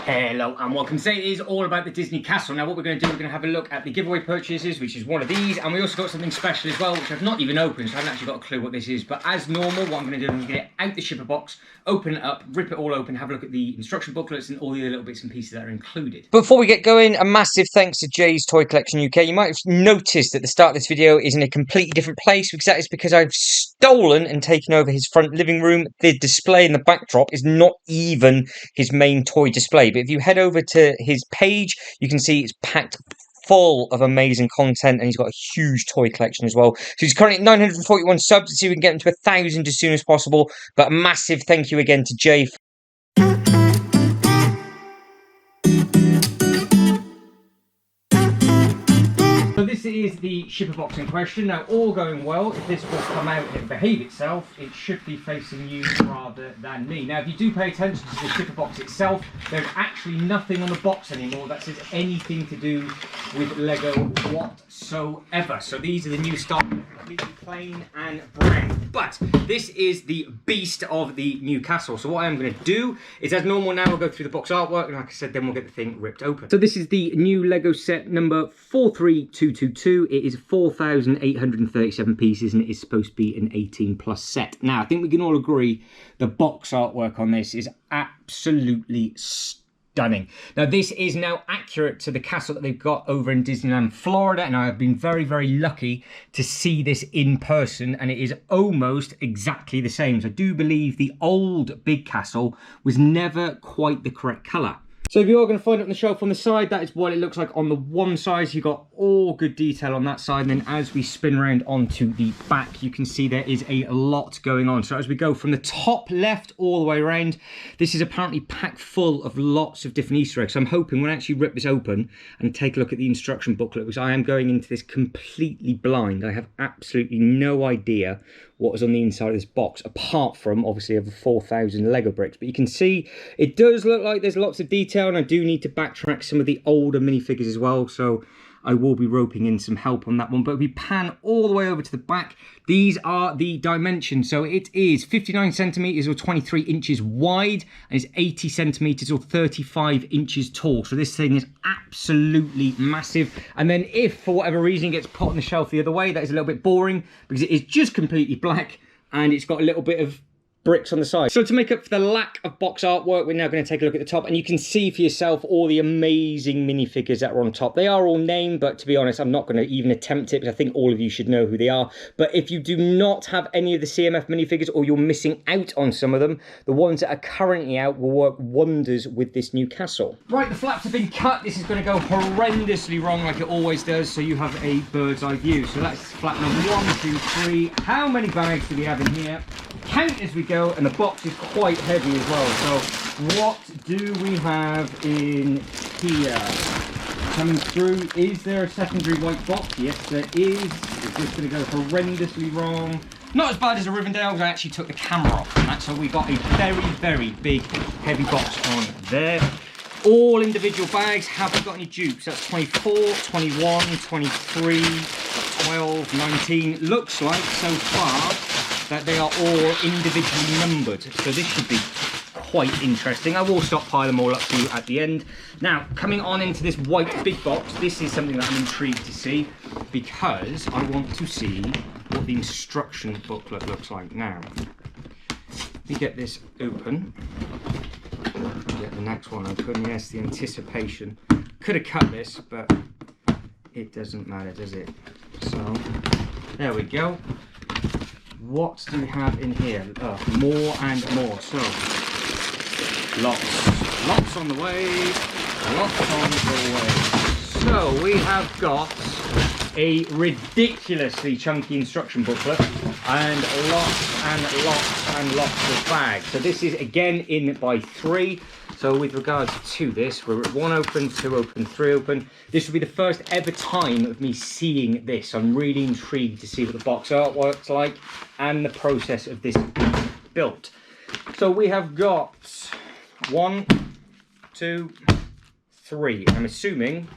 Hello and welcome. Today is all about the Disney Castle. Now what we're going to do, we're going to have a look at the giveaway purchases, which is one of these, and we also got something special as well, which I've not even opened, so I haven't actually got a clue what this is. But as normal, what I'm going to do is get it out the shipper box, open it up, rip it all open, have a look at the instruction booklets and all the little bits and pieces that are included. Before we get going, a massive thanks to Jay's Toy Collection UK. You might have noticed that the start of this video is in a completely different place, because that is because I've stolen and taken over his front living room. The display in the backdrop is not even his main toy display, but if you head over to his page, you can see it's packed full of amazing content, and he's got a huge toy collection as well. So he's currently at 941 subs. Let's see if we can get him to 1,000 as soon as possible. But a massive thank you again to Jay. So this is the shipper box in question. Now, all going well, if this will come out and behave itself, it should be facing you rather than me. Now, if you do pay attention to the shipper box itself, there's actually nothing on the box anymore that says anything to do with Lego whatsoever. So these are the new stock, completely plain and brown. But this is the beast of the new castle. So what I am going to do is, as normal now, we'll go through the box artwork, and like I said, then we'll get the thing ripped open. So this is the new Lego set number 43222. It is 4,837 pieces, and it is supposed to be an 18+ set. Now, I think we can all agree the box artwork on this is absolutely stunning. Now, this is now accurate to the castle that they've got over in Disneyland, Florida, and I have been very, very lucky to see this in person, and it is almost exactly the same. So I do believe the old big castle was never quite the correct colour. So if you are going to find it on the shelf on the side, that is what it looks like on the one side. You've got all good detail on that side. And then as we spin around onto the back, you can see there is a lot going on. So as we go from the top left all the way around, this is apparently packed full of lots of different Easter eggs. So I'm hoping when I actually rip this open and take a look at the instruction booklet, because I am going into this completely blind. I have absolutely no idea what was on the inside of this box, apart from obviously over 4,000 Lego bricks. But you can see it does look like there's lots of detail, and I do need to backtrack some of the older minifigures as well, so I will be roping in some help on that one. But if we pan all the way over to the back, these are the dimensions. So it is 59 centimeters or 23 inches wide, and it's 80 centimeters or 35 inches tall. So this thing is absolutely massive. And then if for whatever reason it gets put on the shelf the other way, that is a little bit boring, because it is just completely black and it's got a little bit of bricks on the side. So to make up for the lack of box artwork, we're now going to take a look at the top, and you can see for yourself all the amazing minifigures that are on top. They are all named, but to be honest, I'm not going to even attempt it, because I think all of you should know who they are. But if you do not have any of the CMF minifigures, or you're missing out on some of them, the ones that are currently out will work wonders with this new castle. Right, the flaps have been cut. This is going to go horrendously wrong like it always does, so you have a bird's eye view. So that's flap number 1, 2, 3. How many bags do we have in here? Count as we go, and the box is quite heavy as well. So what do we have in here? Coming through, is there a secondary white box? Yes, there is. It's just going to go horrendously wrong. Not as bad as a Rivendell, because I actually took the camera off on that, so we got a very, very big, heavy box on there. All individual bags. Have we got any dupes? That's 24, 21, 23, 12, 19. Looks like so far that they are all individually numbered, so this should be quite interesting. I will stockpile them all up for you at the end. Now, coming on into this white big box, this is something that I'm intrigued to see, because I want to see what the instruction booklet looks like. Now, let me get this open. Get the next one open. Yes, the anticipation. Could have cut this, but it doesn't matter, does it? So, there we go. What do we have in here? More and more. So, lots on the way, lots on the way. So, we have got a ridiculously chunky instruction booklet, and lots and lots and lots of bags. So this is again in by 3. So with regards to this, we're at 1 open, 2 open, 3 open. This will be the first ever time of me seeing this. I'm really intrigued to see what the box artwork's like and the process of this being built. So we have got 1, 2, 3. I'm assuming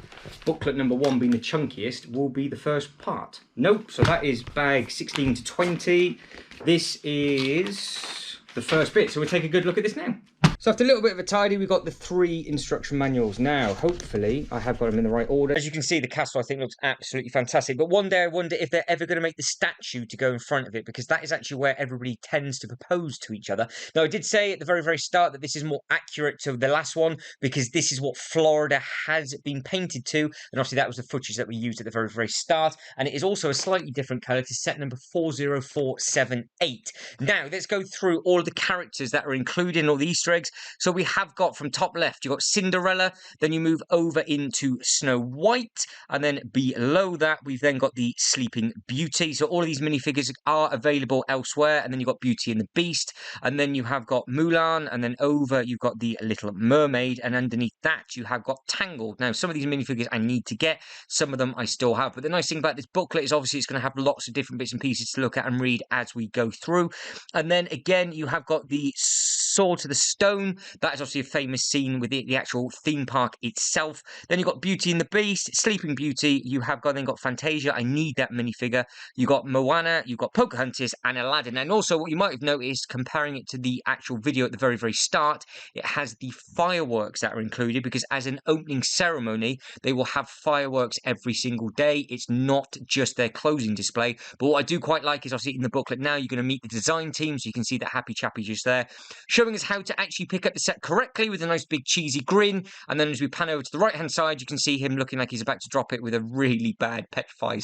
booklet number 1 being the chunkiest will be the first part. Nope, so that is bag 16 to 20. This is the first bit, so we'll take a good look at this now. So after a little bit of a tidy, we've got the 3 instruction manuals. Now, hopefully, I have got them in the right order. As you can see, the castle, I think, looks absolutely fantastic. But one day I wonder if they're ever going to make the statue to go in front of it, because that is actually where everybody tends to propose to each other. Now, I did say at the very, very start that this is more accurate to the last one, because this is what Florida has been painted to. And obviously, that was the footage that we used at the very, very start. And it is also a slightly different colour to set number 40478. Now, let's go through all of the characters that are included in all the Easter eggs. So we have got, from top left, you've got Cinderella, then you move over into Snow White, and then below that, we've then got the Sleeping Beauty. So all of these minifigures are available elsewhere, and then you've got Beauty and the Beast, and then you have got Mulan, and then over you've got the Little Mermaid, and underneath that you have got Tangled. Now, some of these minifigures I need to get, some of them I still have, but the nice thing about this booklet is obviously it's going to have lots of different bits and pieces to look at and read as we go through. And then again, you have got the Sword to the Stone. That is obviously a famous scene with the actual theme park itself. Then you've got Beauty and the Beast, Sleeping Beauty. You have then got Fantasia. I need that minifigure. You've got Moana, you've got Pocahontas, and Aladdin. And also, what you might have noticed, comparing it to the actual video at the very, very start, it has the fireworks that are included, because as an opening ceremony, they will have fireworks every single day. It's not just their closing display. But what I do quite like is, obviously, in the booklet now, you're going to meet the design team, so you can see that Happy Chappy just there, showing us how to actually pick up the set correctly with a nice big cheesy grin. And then as we pan over to the right hand side, you can see him looking like he's about to drop it with a really bad petrified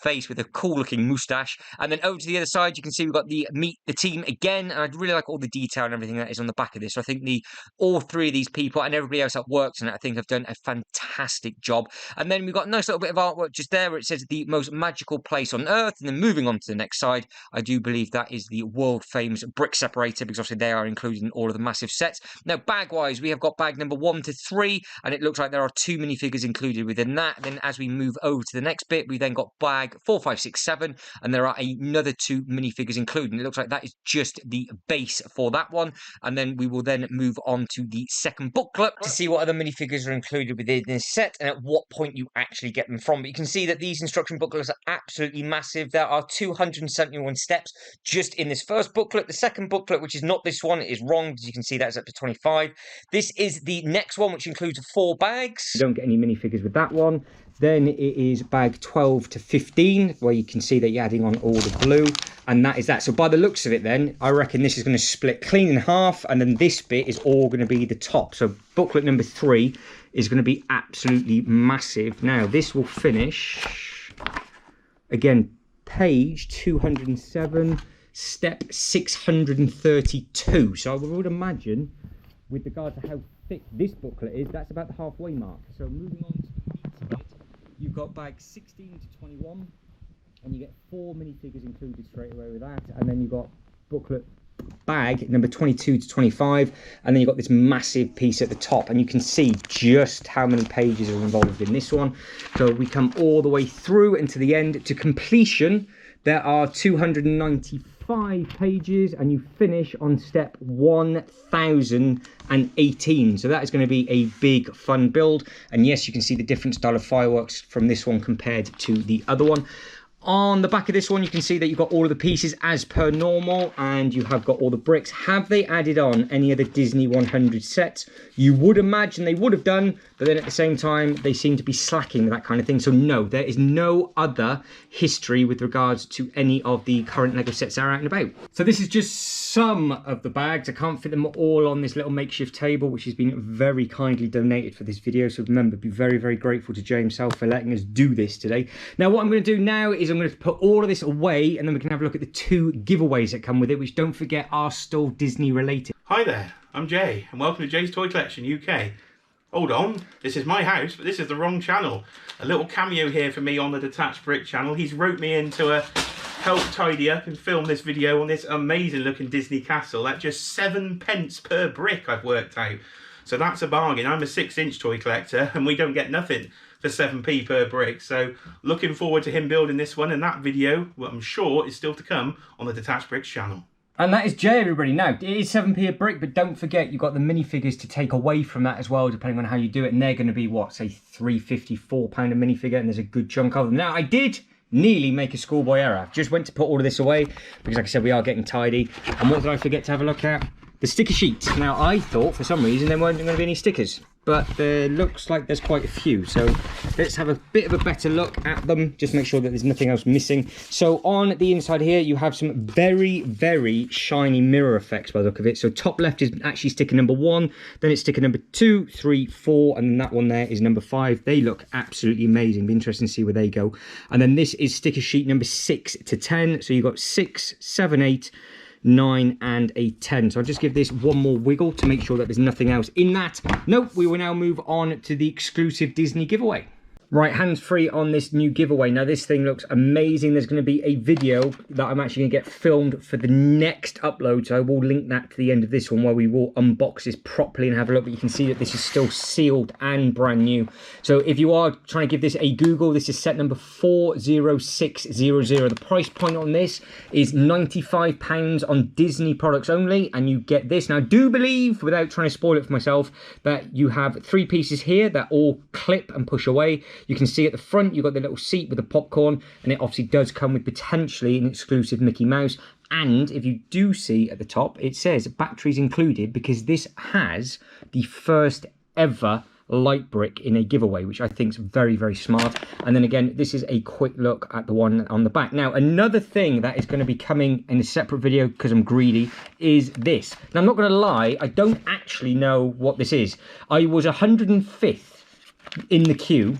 face with a cool looking moustache. And then over to the other side, you can see we've got the meet the team again, and I'd really like all the detail and everything that is on the back of this. So I think all 3 of these people and everybody else that works on it, I think, have done a fantastic job. And then we've got a nice little bit of artwork just there where it says the most magical place on earth. And then moving on to the next side, I do believe that is the world famous brick separator, because obviously they are included in all of the massive sets. Now, bag-wise, we have got bag number 1 to 3, and it looks like there are 2 minifigures included within that. Then as we move over to the next bit, we then got bag 4, 5, 6, 7, and there are another 2 minifigures included. And it looks like that is just the base for that one. And then we will then move on to the second booklet to see what other minifigures are included within this set and at what point you actually get them from. But you can see that these instruction booklets are absolutely massive. There are 271 steps just in this first booklet. The second booklet, which is not this one, is wrong. As you can see, that is up to 25. This is the next one, which includes 4 bags. You don't get any minifigures with that one. Then it is bag 12 to 15, where you can see that you're adding on all the blue, and that is that. So by the looks of it then, I reckon this is going to split clean in half, and then this bit is all going to be the top. So booklet number 3 is going to be absolutely massive. Now, this will finish, again, page 207, step 632. So I would imagine, with regard to how thick this booklet is, that's about the halfway mark. So moving on to the meat of it, you've got bags 16 to 21, and you get 4 minifigures included straight away with that. And then you've got booklet bag number 22 to 25, and then you've got this massive piece at the top, and you can see just how many pages are involved in this one. So we come all the way through and to the end to completion. There are 295 pages, and you finish on step 1018. So that is going to be a big fun build. And yes, you can see the different style of fireworks from this one compared to the other one. On the back of this one, you can see that you've got all of the pieces as per normal, and you have got all the bricks. Have they added on any of the Disney 100 sets? You would imagine they would have done, but then at the same time, they seem to be slacking with that kind of thing. So no, there is no other history with regards to any of the current LEGO sets that are out and about. So this is just some of the bags. I can't fit them all on this little makeshift table, which has been very kindly donated for this video. So remember, be very, very grateful to Jay himself for letting us do this today. Now, what I'm going to do now is I'm going to put all of this away, and then we can have a look at the 2 giveaways that come with it, which, don't forget, are still Disney related. Hi there, I'm Jay, and welcome to Jay's Toy Collection UK. Hold on, this is my house, but this is the wrong channel. A little cameo here for me on the Detached Brick channel. He's wrote me in to help tidy up and film this video on this amazing looking Disney castle at just 7p per brick I've worked out. So that's a bargain. I'm a 6-inch toy collector, and we don't get nothing for 7p per brick. So looking forward to him building this one, and that video, well, I'm sure, is still to come on the Detached Bricks channel. And that is Jay, everybody. Now, it is 7p a brick, but don't forget you've got the minifigures to take away from that as well, depending on how you do it. And they're going to be, what, say £3.50, £4 a minifigure, and there's a good chunk of them. Now, I did nearly make a schoolboy error. I just went to put all of this away, because like I said, we are getting tidy. And what did I forget to have a look at? the sticker sheet. Now, I thought for some reason there weren't going to be any stickers, but there looks like there's quite a few. So let's have a bit of a better look at them, just make sure that there's nothing else missing. So on the inside here, you have some very, very shiny mirror effects by the look of it. So top left is actually sticker number 1, then it's sticker number 2, 3, 4, and then that one there is number 5. They look absolutely amazing. Be interesting to see where they go. And then this is sticker sheet number 6 to 10. So you've got 6, 7, 8, 9 and a 10. So I'll just give this one more wiggle to make sure that there's nothing else in that. Nope, we will now move on to the exclusive Disney giveaway. Right, hands free on this new giveaway. Now this thing looks amazing. There's going to be a video that I'm actually going to get filmed for the next upload. So I will link that to the end of this one where we will unbox this properly and have a look. But you can see that this is still sealed and brand new. So if you are trying to give this a Google, this is set number 40600. The price point on this is £95 on Disney products only. And you get this. Now I do believe, without trying to spoil it for myself, that you have 3 pieces here that all clip and push away. You can see at the front, you've got the little seat with the popcorn, and it obviously does come with potentially an exclusive Mickey Mouse. And if you do see at the top, it says batteries included, because this has the first ever light brick in a giveaway, which I think is very, very smart. And then again, this is a quick look at the one on the back. Now, another thing that is going to be coming in a separate video, because I'm greedy, is this. Now, I'm not going to lie, I don't actually know what this is. I was 105th in the queue,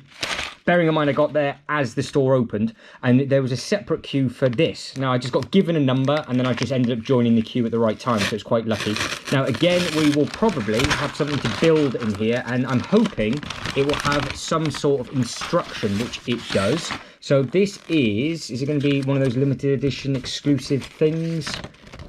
bearing in mind I got there as the store opened, and there was a separate queue for this. Now I just got given a number, and then I just ended up joining the queue at the right time, so it's quite lucky. Now again, we will probably have something to build in here, and I'm hoping it will have some sort of instruction, which it does. So this is it going to be one of those limited edition exclusive things?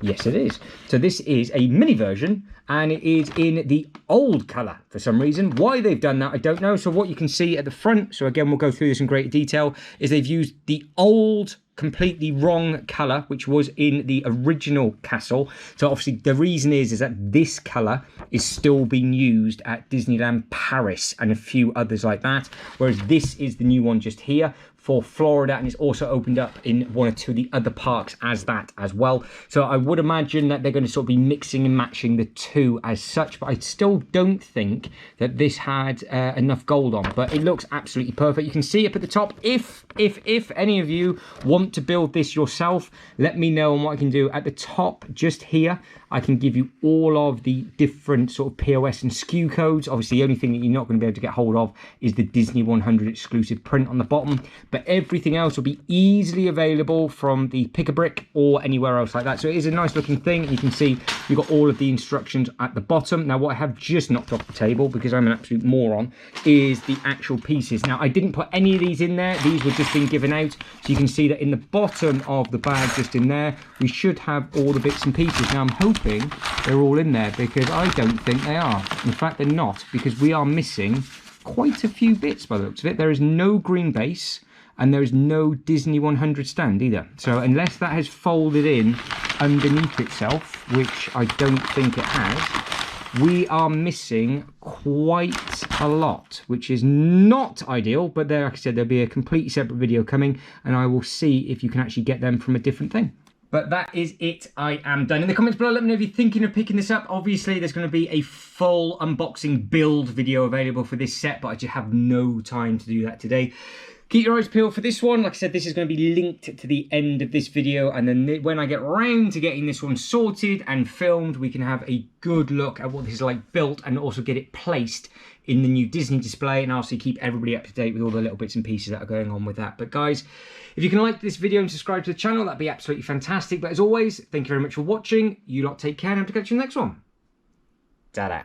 Yes, it is. So this is a mini version, and it is in the old colour for some reason. Why they've done that, I don't know. So what you can see at the front, so again, we'll go through this in great detail, is they've used the old, completely wrong colour, which was in the original castle. So obviously the reason is that this colour is still being used at Disneyland Paris and a few others like that, whereas this is the new one just here for Florida, and it's also opened up in 1 or 2 of the other parks as that as well. So I would imagine that they're going to sort of be mixing and matching the 2 as such, but I still don't think that this had enough gold on, but it looks absolutely perfect. You can see up at the top. If any of you want to build this yourself, let me know on what I can do. At the top just here, I can give you all of the different sort of POS and SKU codes. Obviously, the only thing that you're not going to be able to get hold of is the Disney 100 exclusive print on the bottom. But everything else will be easily available from the Pick-a-Brick or anywhere else like that. So it is a nice looking thing. You can see you've got all of the instructions at the bottom. Now, what I have just knocked off the table, because I'm an absolute moron, is the actual pieces. Now, I didn't put any of these in there. These were just being given out. So you can see that in the bottom of the bag, just in there, we should have all the bits and pieces. Now, I'm hoping they're all in there, because I don't think they are. In fact, they're not, because we are missing quite a few bits by the looks of it. There is no green base, and there is no Disney 100 stand either. So unless that has folded in underneath itself, which I don't think it has, we are missing quite a lot, which is not ideal. But there, like I said, there'll be a completely separate video coming, and I will see if you can actually get them from a different thing. But that is it. I am done. In the comments below, let me know if you're thinking of picking this up. Obviously, there's going to be a full unboxing build video available for this set, but I just have no time to do that today. Keep your eyes peeled for this one. Like I said, this is going to be linked to the end of this video, and then when I get round to getting this one sorted and filmed, we can have a good look at what this is like built, and also get it placed in the new Disney display, and also keep everybody up to date with all the little bits and pieces that are going on with that. But guys, if you can like this video and subscribe to the channel, that'd be absolutely fantastic. But as always, thank you very much for watching. You lot take care, and I hope to catch you in the next one. Ta-da.